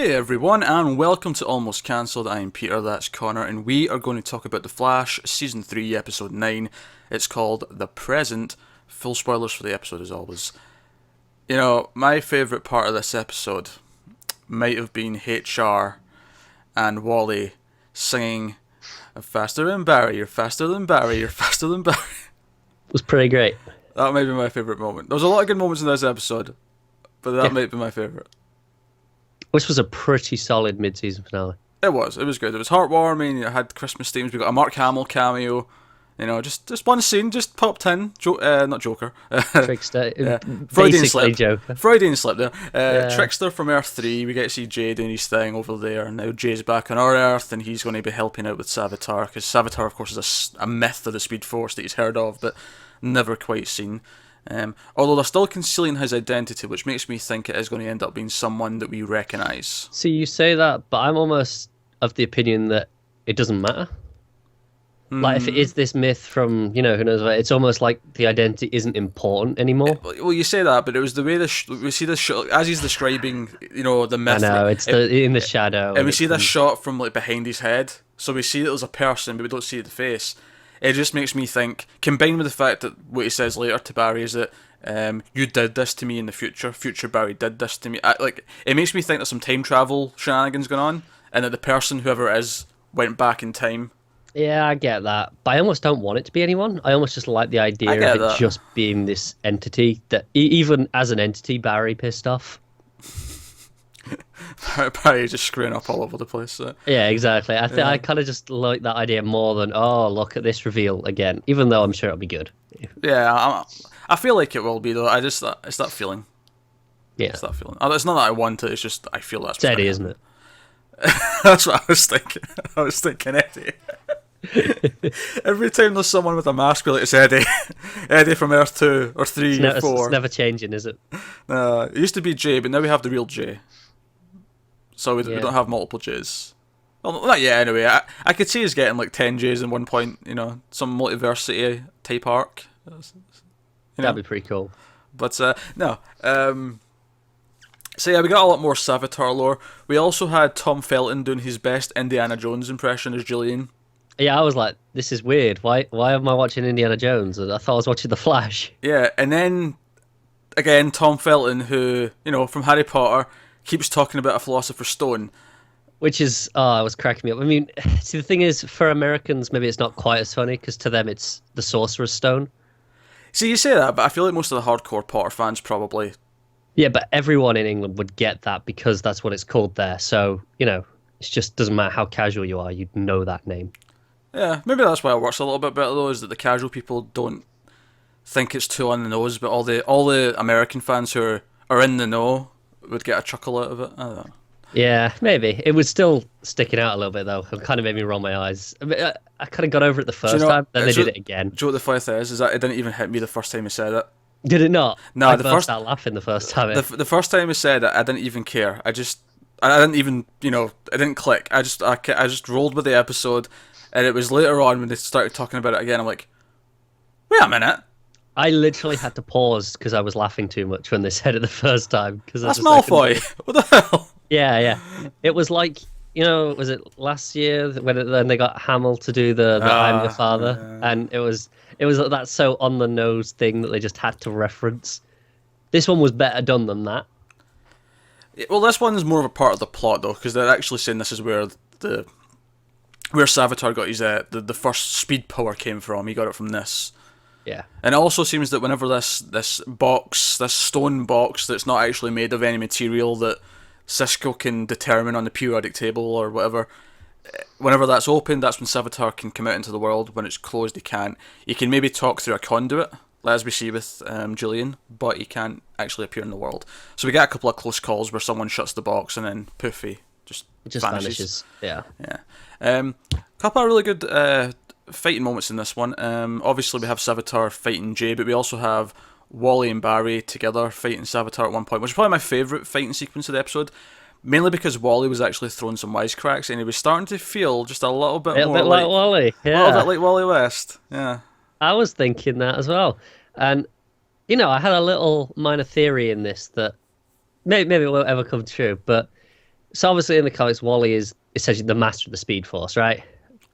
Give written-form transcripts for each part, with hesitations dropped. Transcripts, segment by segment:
Hey everyone, and welcome to Almost Cancelled. I'm Peter, that's Connor, and we are going to talk about The Flash, Season 3, Episode 9. It's called The Present. Full spoilers for the episode as always. You know, my favourite part of this episode might have been HR and Wally singing, "I'm faster than Barry, you're faster than Barry, you're faster than Barry." It was pretty great. That might be my favourite moment. There was a lot of good moments in this episode, but that might be my favourite. Which was a pretty solid mid-season finale. It was good. It was heartwarming. It had Christmas themes. We got a Mark Hamill cameo. You know, just one scene, just popped in. Not Joker. Trickster. Yeah. Freudian slip. Joker. Freudian slip there. Trickster from Earth 3. We get to see Jay doing his thing over there. And now Jay's back on our Earth, and he's going to be helping out with Savitar. Because Savitar, of course, is a myth of the Speed Force that he's heard of, but never quite seen. Although they're still concealing his identity, which makes me think it is going to end up being someone that we recognise. See, you say that, but I'm almost of the opinion that it doesn't matter. Like, if it is this myth from, who knows what, it's almost like the identity isn't important anymore. Well, you say that, but it was the way we see this as he's describing, the myth. I know, it's in the shadow. And we see this shot from, behind his head. So we see that there's a person, but we don't see the face. It just makes me think, combined with the fact that what he says later to Barry is that you did this to me in the future. Future Barry did this to me. It makes me think there's some time travel shenanigans going on, and that the person, whoever it is, went back in time. Yeah, I get that. But I almost don't want it to be anyone. I almost just like the idea of it just being this entity that, even as an entity, Barry pissed off. Barry just screwing up all over the place. Yeah, exactly. I kind of just like that idea more than, oh, look at this reveal again, even though I'm sure it'll be good. Yeah, I feel like it will be, though. It's that feeling. Yeah. It's that feeling. It's not that I want it, it's just I feel that's it's Eddie, isn't it? That's what I was thinking. I was thinking Eddie. Every time there's someone with a mask, we're like, it's Eddie. Eddie from Earth 2 or 3 or 4. It's never changing, is it? It used to be Jay, but now we have the real Jay. So we don't have multiple J's. Well, not yet, anyway. I could see us getting 10 J's in one point, some multiversity type arc. That'd be pretty cool. But, no. So yeah, we got a lot more Savitar lore. We also had Tom Felton doing his best Indiana Jones impression as Julian. Yeah, I was like, this is weird. Why am I watching Indiana Jones? I thought I was watching The Flash. Yeah, and then, again, Tom Felton, who, from Harry Potter, keeps talking about a Philosopher's Stone. Which is, it was cracking me up. I mean, see, the thing is, for Americans, maybe it's not quite as funny, because to them it's the Sorcerer's Stone. See, you say that, but I feel like most of the hardcore Potter fans probably... Yeah, but everyone in England would get that, because that's what it's called there. So, it just doesn't matter how casual you are, you'd know that name. Yeah, maybe that's why it works a little bit better, though, is that the casual people don't think it's too on the nose, but all the American fans who are in the know would get a chuckle out of it. I don't know. Yeah, maybe. It was still sticking out a little bit, though. It kind of made me roll my eyes. I kind of got over it the first time, then they did it again. Do you know what the funny thing is that it didn't even hit me the first time he said it. Did it not? No, I burst out laughing the first time. The first time he said it, I didn't even care. I didn't even, it didn't click. I just rolled with the episode, and it was later on when they started talking about it again, I'm like, wait a minute. I literally had to pause because I was laughing too much when they said it the first time. That's Malfoy. What the hell? Yeah. It was like, was it last year when they got Hamill to do the I'm your father? Yeah. And it was that so on the nose thing that they just had to reference. This one was better done than that. Well, this one is more of a part of the plot, though, because they're actually saying this is where Savitar got his the first speed power came from. He got it from this. Yeah. And it also seems that whenever this stone box that's not actually made of any material that Cisco can determine on the periodic table or whatever, whenever that's opened, that's when Savitar can come out into the world. When it's closed, he can't. He can maybe talk through a conduit, as we see with Julian, but he can't actually appear in the world. So we get a couple of close calls where someone shuts the box and then poof, he just vanishes. Yeah. A couple of really good fighting moments in this one. Obviously we have Savitar fighting Jay, but we also have Wally and Barry together fighting Savitar at one point, which is probably my favourite fighting sequence of the episode, mainly because Wally was actually throwing some wisecracks and he was starting to feel just a little bit more like Wally. Yeah. A little bit like Wally West. Yeah. I was thinking that as well. And, I had a little minor theory in this that maybe it won't ever come true, but So obviously in the comics, Wally is essentially the master of the Speed Force, right?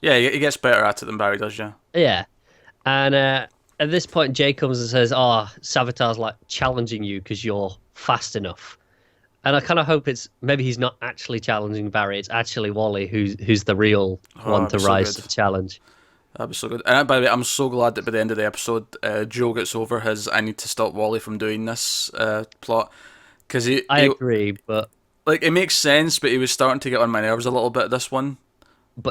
Yeah, he gets better at it than Barry does. Yeah. Yeah. And at this point, Jay comes and says, "Oh, Savitar's like challenging you because you're fast enough." And I kind of hope it's maybe he's not actually challenging Barry. It's actually Wally who's the real Oh, one that'd to be so rise good. to the challenge. That'd be so good. And by the way, I'm so glad that by the end of the episode, Joe gets over his "I need to stop Wally from doing this" plot, because I agree, but like it makes sense, but he was starting to get on my nerves a little bit. This one,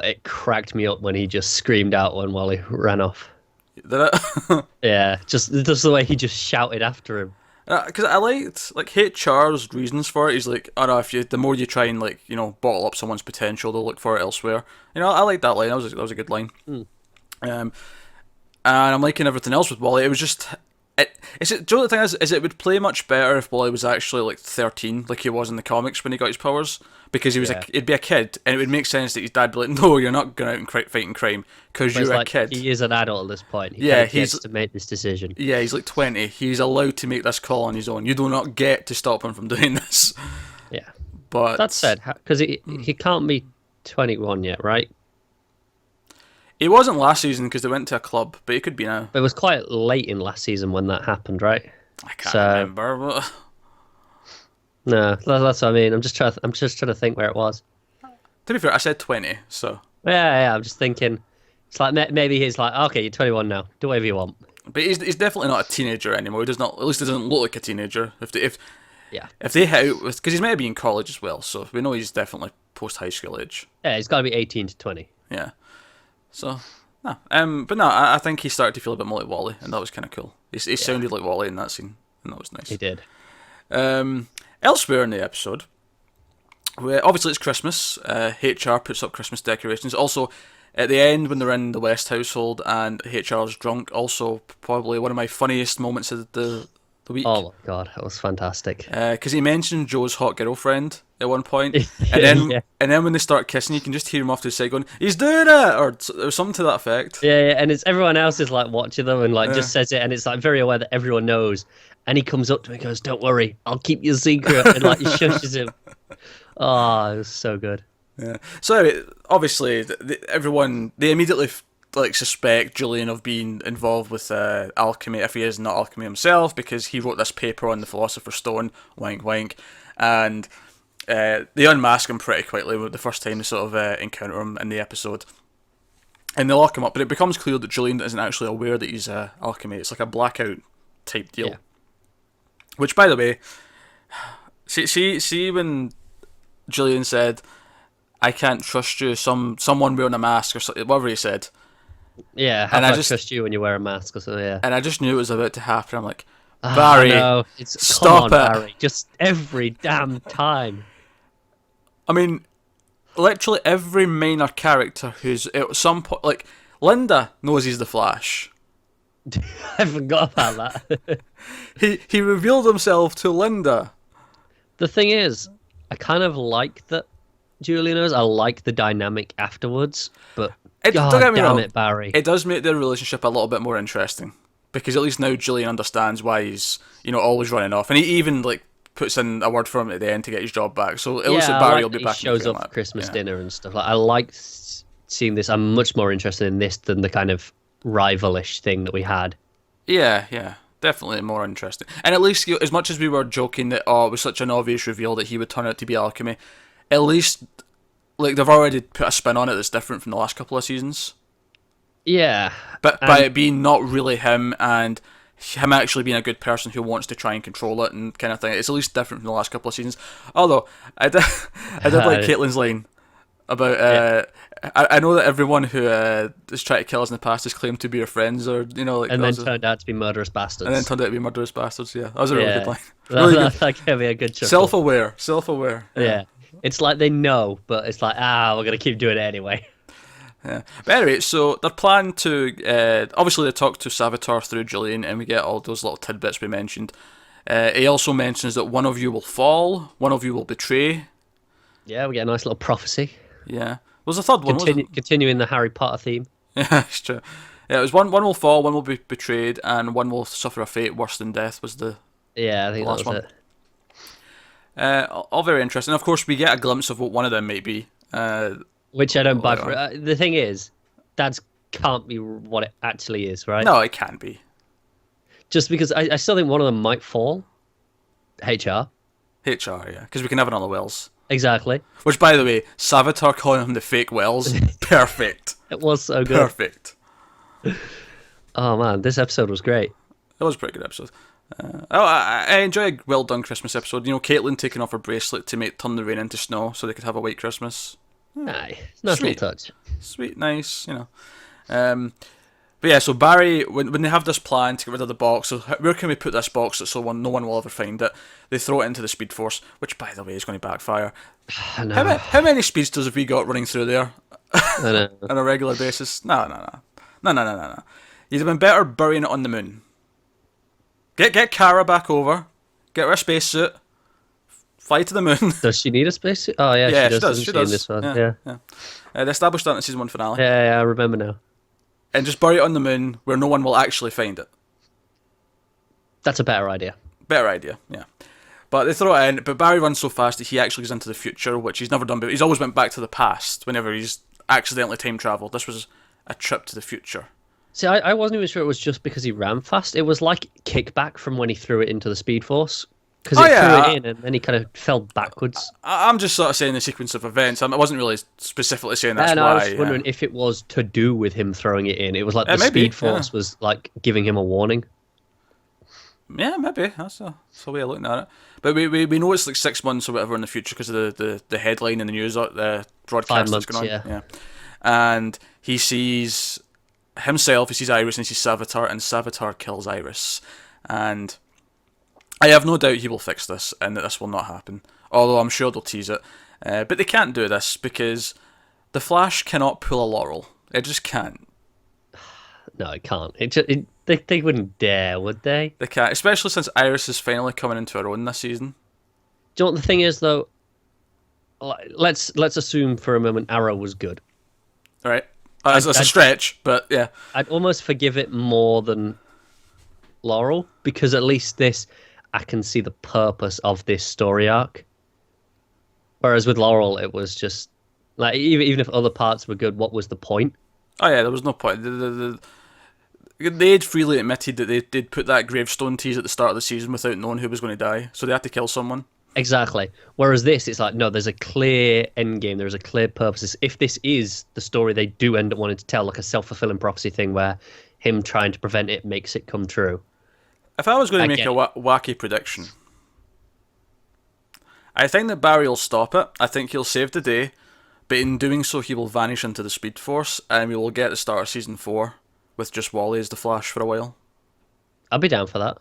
it cracked me up when he just screamed out when Wally ran off. did it? Yeah, just the way he just shouted after him. Because I liked like HR's reasons for it. He's like, oh no, if you the more you try and like bottle up someone's potential, they'll look for it elsewhere. I like that line. That was a good line. Um, and I'm liking everything else with Wally. It was just, is it? Do you know what the thing is it would play much better if Wally was actually like 13, like he was in the comics when he got his powers, because he was Yeah. he'd be a kid, and it would make sense that his dad would be like, no, you're not going out and fighting crime because But it's you're a like kid. he is an adult at this point. He Yeah, kind of gets to make this decision. Yeah, he's like 20. He's allowed to make this call on his own. You do not get to stop him from doing this. Yeah. But That said, because he can't be 21 yet, right? he wasn't last season because they went to a club, but he could be now. It was quite late in last season when that happened, right? I can't So- remember. But No, that's what I mean. I'm just trying to think where it was. to be fair, I said 20, so. Yeah. I'm just thinking. It's like maybe he's like, okay, you're 21 now. Do whatever you want. But he's definitely not a teenager anymore. He does not. At least he doesn't look like a teenager. Yeah. If they hit out with, because he's maybe in college as well, so we know he's definitely post high school age. Yeah, he's got to be 18 to 20. Yeah. So. No. But no, I think he started to feel a bit more like Wally, and that was kind of cool. He sounded like Wally in that scene, and that was nice. He did. Elsewhere in the episode, obviously it's Christmas. HR puts up Christmas decorations. Also, at the end when they're in the West household and HR's drunk, also probably one of my funniest moments of the week. Oh my god, that was fantastic. Because he mentioned Joe's hot girlfriend at one point, and then Yeah. and then when they start kissing, you can just hear him off to the side going, "He's doing it," or something to that effect. Yeah, and it's everyone else is like watching them and like just says it, and it's like very aware that everyone knows. And he comes up to him and goes, "Don't worry, I'll keep your secret," and like he shushes him. Oh, it was so good. Yeah. So anyway, obviously, everyone they immediately like suspect Julian of being involved with alchemy if he is not alchemy himself, because he wrote this paper on the Philosopher's Stone. Wink, wink, and they unmask him pretty quickly the first time they sort of encounter him in the episode. And they lock him up, but it becomes clear that Julian isn't actually aware that he's alchemy. It's like a blackout type deal. Yeah. Which, by the way, see when Julian said, "I can't trust you," someone wearing a mask or something, whatever he said. Yeah, how And can I I just- trust you when you wear a mask or something? Yeah. And I just knew it was about to happen. I'm like, Barry, No, stop come on, it. Barry. Just every damn time. I mean, literally every minor character who's at some point, like Linda knows he's the Flash. I forgot about that. He revealed himself to Linda. The thing is, I kind of like that Julian knows. I like the dynamic afterwards, but Don't God get me damn wrong, it, Barry. it does make their relationship a little bit more interesting, because at least now Julian understands why he's always running off, and he even like puts in a word for him at the end to get his job back. So it looks like I Barry like will be that back. he shows in the up lap. for Christmas Yeah. dinner and stuff. Like I like seeing this. I'm much more interested in this than the kind of rivalish thing that we had. Yeah, definitely more interesting. And at least, as much as we were joking that it was such an obvious reveal that he would turn out to be alchemy, at least like they've already put a spin on it that's different from the last couple of seasons. Yeah, But by it being not really him and him actually being a good person who wants to try and control it and kind of thing, it's at least different from the last couple of seasons. Although I did like Caitlyn's line about I know that everyone who has tried to kill us in the past has claimed to be your friends, or like, and then turned out to be murderous bastards. and then turned out to be murderous bastards. Yeah, that was a really Yeah. good line. Really good. That gave me a good chuckle. Self-aware. Yeah. It's like they know, but it's like, we're going to keep doing it anyway. Yeah. But anyway, so they're planning to obviously they talk to Savitar through Julian, and we get all those little tidbits we mentioned. He also mentions that one of you will fall, one of you will betray. Yeah, we get a nice little prophecy. Yeah. Was the third one, wasn't it? Continuing the Harry Potter theme. Yeah, it's true. Yeah, it was one will fall, one will be betrayed, and one will suffer a fate worse than death was the Yeah, I think that last was one. it. All very interesting. Of course, we get a glimpse of what one of them might be. Which I don't buy. later on. The thing is, that can't be what it actually is, right? No, it can be. Just because I still think one of them might fall. HR. HR, yeah, because we can have another Wells. Exactly. Which, by the way, Savitar calling him the fake Wells, perfect. It was so good. Perfect. Oh man, this episode was great. That was a pretty good episode. I enjoy a well done Christmas episode. You know, Caitlin taking off her bracelet to turn the rain into snow so they could have a white Christmas. Aye, nice little touch. Sweet, nice, you know. But yeah, so Barry, when they have this plan to get rid of the box, so where can we put this box so no one will ever find it? They throw it into the Speed Force, which, by the way, is going to backfire. I know. How many speedsters have we got running through there I know. on a regular basis? No. You'd have been better burying it on the moon. Get Kara back over, get her a spacesuit, fly to the moon. Does she need a spacesuit? Oh yeah, she does. She In does. this one. Yeah. Yeah. They established that in the season 1 finale. Yeah, I remember now. And just bury it on the moon where no one will actually find it. That's a better idea. Better idea, yeah. But they throw it in, but Barry runs so fast that he actually goes into the future, which he's never done before. He's always went back to the past whenever he's accidentally time travelled. This was a trip to the future. See, I wasn't even sure it was just because he ran fast. It was like kickback from when he threw it into the Speed Force. Because threw it in and then he kind of fell backwards. I'm just sort of saying the sequence of events. I wasn't really specifically saying that's why. I was wondering if it was to do with him throwing it in. It was like the Speed Force was like giving him a warning. Yeah, maybe. That's a way of looking at it. But we know it's like 6 months or whatever in the future because of the headline in the news, the broadcast 5 months, that's going on. yeah. And he sees himself, he sees Iris, and he sees Savitar, and Savitar kills Iris. And I have no doubt he will fix this, and that this will not happen. Although I'm sure they'll tease it. But they can't do this because the Flash cannot pull a Laurel. It just can't. No, it can't. They wouldn't dare, would they? They can't, especially since Iris is finally coming into her own this season. Do you know what the thing is, though? Let's assume for a moment Arrow was good. All right. That's a stretch, but yeah. I'd almost forgive it more than Laurel, because at least this, I can see the purpose of this story arc. Whereas with Laurel, it was just like even if other parts were good, what was the point? Oh yeah, there was no point. They had freely admitted that they did put that gravestone tease at the start of the season without knowing who was going to die, so they had to kill someone. Exactly. Whereas this, it's like, no, there's a clear end game. There's a clear purpose. If this is the story they do end up wanting to tell, like a self-fulfilling prophecy thing where him trying to prevent it makes it come true. If I was going to make a wacky prediction, I think that Barry will stop it. I think he'll save the day, but in doing so, he will vanish into the Speed Force, and we will get the start of season 4 with just Wally as the Flash for a while. I'll be down for that.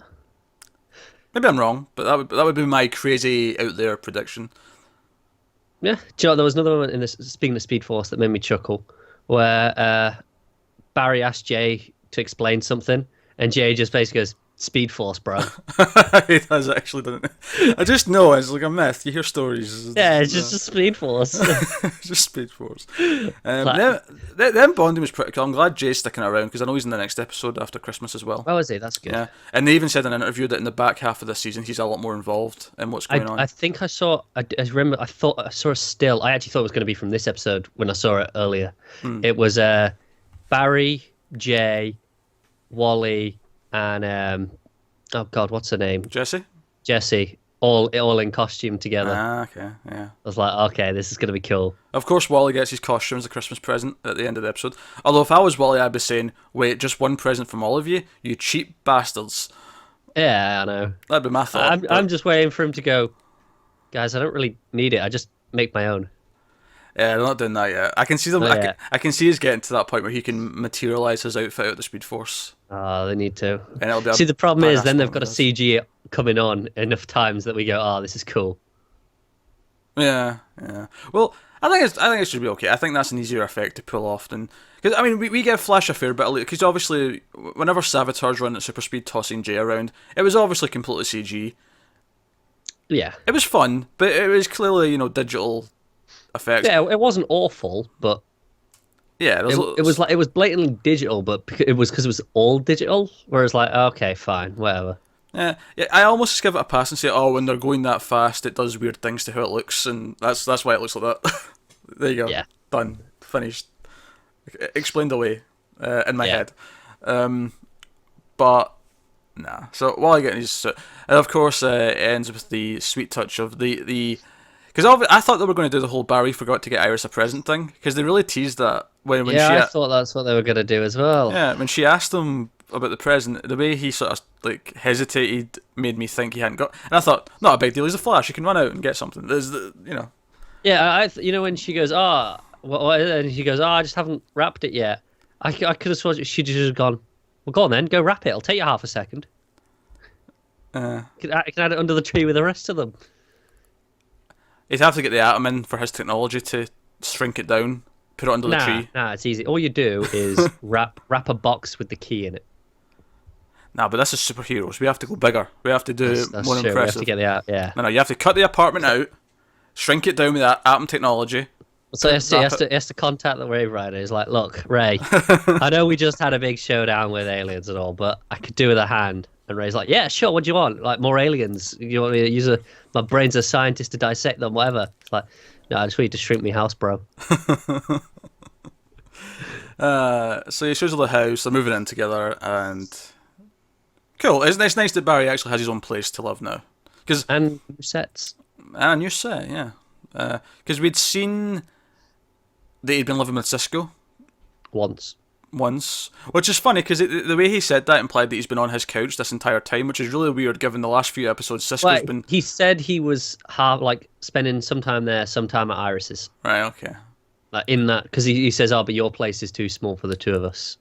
Maybe I'm wrong, but that would be my crazy out there prediction. Yeah. Do you know, there was another moment in this, speaking of Speed Force, that made me chuckle, where Barry asked Jay to explain something, and Jay just basically goes, Speed Force, bro. He does actually, doesn't it? I just know it's like a myth. You hear stories. Yeah, it's just a Speed Force. Just Speed Force. Them bonding was pretty cool. I'm glad Jay's sticking around because I know he's in the next episode after Christmas as well. Oh, is he? That's good. Yeah, and they even said in an interview that in the back half of this season he's a lot more involved in what's going on. I think I saw. I remember. I thought I saw a still. I actually thought it was going to be from this episode when I saw it earlier. It was Barry, Jay, Wally, and oh god, what's her name? Jessie, all in costume together. Ah, okay, yeah. I was like, okay, this is gonna be cool. Of course, Wally gets his costume as a Christmas present at the end of the episode. Although, if I was Wally, I'd be saying, "Wait, just one present from all of you, you cheap bastards." Yeah, I know. That'd be my thought. I'm just waiting for him to go, guys. I don't really need it. I just make my own. Yeah, they're not doing that yet. I can see them. I can see us getting to that point where he can materialize his outfit out the Speed Force. Oh, they need to. And it'll be see, the problem is then they've got to CG it coming on enough times that we go, oh, this is cool. Yeah. Well, I think it should be okay. I think that's an easier effect to pull off than because I mean we give Flash a fair bit because obviously whenever Savitar's running at super speed tossing Jay around, it was obviously completely CG. Yeah, it was fun, but it was clearly digital effects. Yeah, it wasn't awful, but yeah, it was blatantly digital, but it was because it was all digital. Whereas, like, okay, fine, whatever. Yeah, I almost just give it a pass and say, oh, when they're going that fast, it does weird things to how it looks, and that's why it looks like that. There you go. Yeah. Done. Finished. Explained away in my head. But nah. So while I get these, and of course, it ends with the sweet touch of the because I thought they were going to do the whole Barry forgot to get Iris a present thing, because they really teased that when she. I thought that's what they were going to do as well. Yeah, when she asked him about the present, the way he sort of like hesitated made me think he hadn't got. And I thought, not a big deal. He's a Flash. He can run out and get something. There's the. Yeah, when she goes, and she goes, I just haven't wrapped it yet. I could have sworn she'd just gone, well, go on then, go wrap it. It'll take you half a second. I can add it under the tree with the rest of them. He'd have to get the atom in for his technology to shrink it down, put it under the tree. Nah, it's easy. All you do is wrap a box with the key in it. Nah, but this is superheroes. We have to go bigger. We have to do That's more true. impressive. We have to get the out. Yeah. No, you have to cut the apartment out, shrink it down with that atom technology. So he has to contact the Wave Rider. He's like, look, Ray, I know we just had a big showdown with aliens and all, but I could do with a hand. And Ray's like, yeah, sure, what do you want? Like, more aliens? You want me to use my brain's a scientist to dissect them, whatever. It's like, no, I just want you to shrink me house, bro. So he shows her the house, they're moving in together, and cool. It's nice that Barry actually has his own place to live now. And sets. And new set, yeah. Because we'd seen that he'd been living with Cisco. Once. Which is funny, because the way he said that implied that he's been on his couch this entire time, which is really weird given the last few episodes Cisco's been... He said he was spending some time there, some time at Iris's. Right, okay. Like in that, because he says, but your place is too small for the two of us.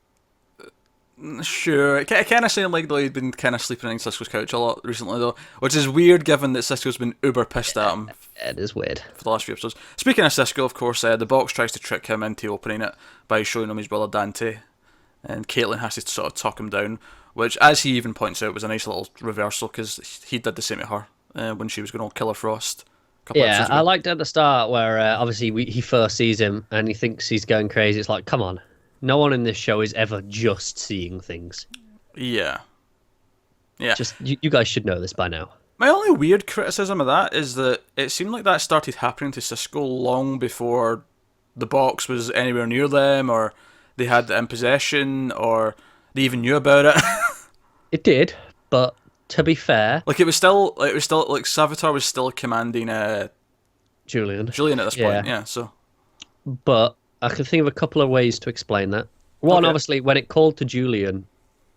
Sure. It kind of sounded like though he'd been kind of sleeping on Cisco's couch a lot recently though, which is weird given that Cisco's been uber pissed at him. It is weird. For the last few episodes. Speaking of Cisco, of course, the box tries to trick him into opening it by showing him his brother Dante, and Caitlin has to sort of talk him down, which, as he even points out, was a nice little reversal, because he did the same to her when she was going to kill her Frost. Yeah, I liked at the start where obviously he first sees him and he thinks he's going crazy. It's like, come on. No one in this show is ever just seeing things. Yeah. Just you guys should know this by now. My only weird criticism of that is that it seemed like that started happening to Cisco long before the box was anywhere near them, or they had it in possession, or they even knew about it. It did, but to be fair, like it was still like Savitar was still commanding Julian at this point. Yeah. So, but I can think of a couple of ways to explain that. One, obviously, when it called to Julian,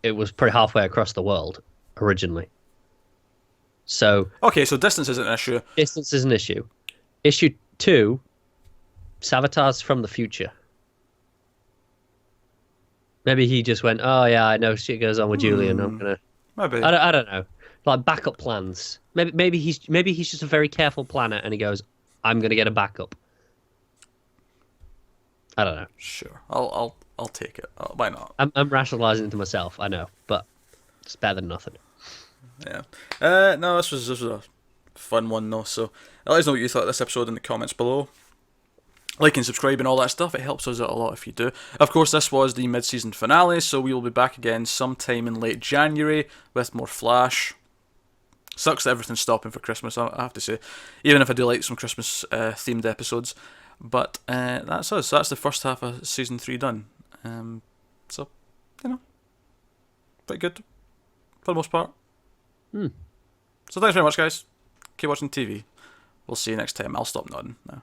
it was pretty halfway across the world originally. So so distance isn't an issue. Distance is an issue. Issue 2, Savitar's from the future. Maybe he just went, oh yeah, I know shit goes on with Julian. I'm gonna. Maybe. I don't know. Like backup plans. Maybe he's just a very careful planner, and he goes, I'm gonna get a backup. I don't know. Sure, I'll take it. Why not? I'm rationalizing to myself. I know, but it's better than nothing. Yeah. No, this was a fun one though. So let us know what you thought of this episode in the comments below. Like and subscribe and all that stuff. It helps us out a lot if you do. Of course, this was the mid-season finale, so we will be back again sometime in late January with more Flash. Sucks that everything's stopping for Christmas, I have to say. Even if I do like some Christmas themed episodes. But that's us. That's the first half of season 3 done. So, pretty good for the most part. So thanks very much, guys. Keep watching TV. We'll see you next time. I'll stop nodding now.